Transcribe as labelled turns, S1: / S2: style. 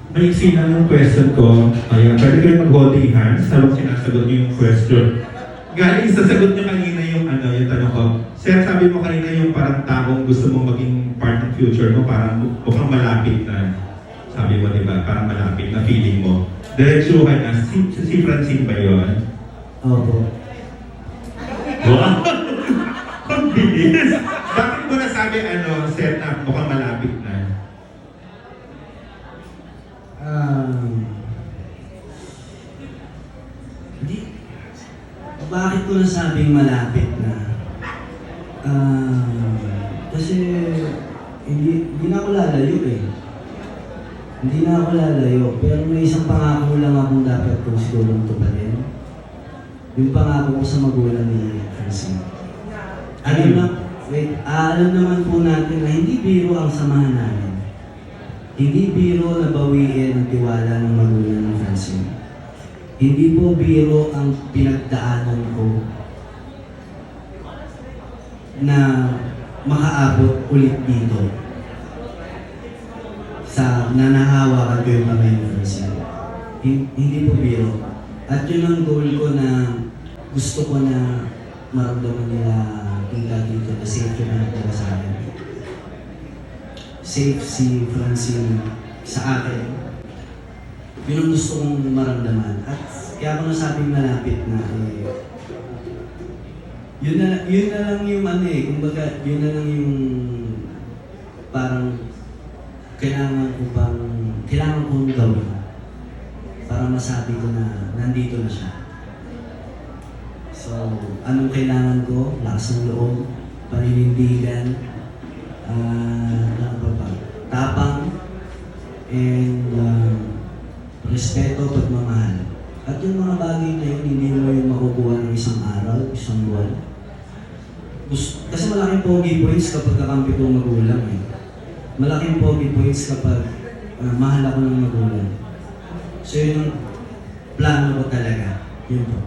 S1: Maiksi lang yung question ko. Ayun, pwede kayo mag-holding hands habang sinasagot niyo yung question. Galing sasagot niyo kanina yung yung tanong ko. Sir, sabi mo kanina yung parang taong gusto mo maging part ng future mo, parang mukhang malapit na. Sabi mo, di ba? Parang malapit na feeling mo. Diretsuhan na. Si Francine ba yun?
S2: Opo.
S1: Wow! Ang bilis! Bakit mo nasabi sir, na mukhang malapit na?
S2: Hindi. Bakit ko nasabing malapit na? Kasi hindi na ako lalayo eh. Hindi na ako lalayo. Pero may isang pangako lang akong dapat ko sigurong tuparin. Yung pangako ko sa magulang ni Francine. Alam naman po natin na hindi biro ang samahan namin. Hindi biro na bawiin ang tiwala ng magulang ng Francine. Hindi po biro ang pinagdaanan ko na makaabot ulit dito sa nanahawakan ko yung kamay ng Francine. Hindi po biro. At yun ang goal ko na gusto ko na maramdaman nila dito na safe yung nagdala sa akin. Safe si Francine sa akin. Yun ang gusto kong maramdaman. At kaya ako nasabing malapit na yun na lang yung kumbaga, yun na lang yung parang kailangan kong gawin para masabi ko na nandito na siya. So, anong kailangan ko? Lakas ng loob, paninindigan, tapang, and respeto, pagmamahal. At yung mga bagay na yun, hindi mo yung makukuha ng isang araw, isang buwan. Kasi malaking pogi points kapag kakampi ko magulang eh. Malaking pogi points kapag mahal ako ng magulang. So yun ang plano ko talaga. Yun po.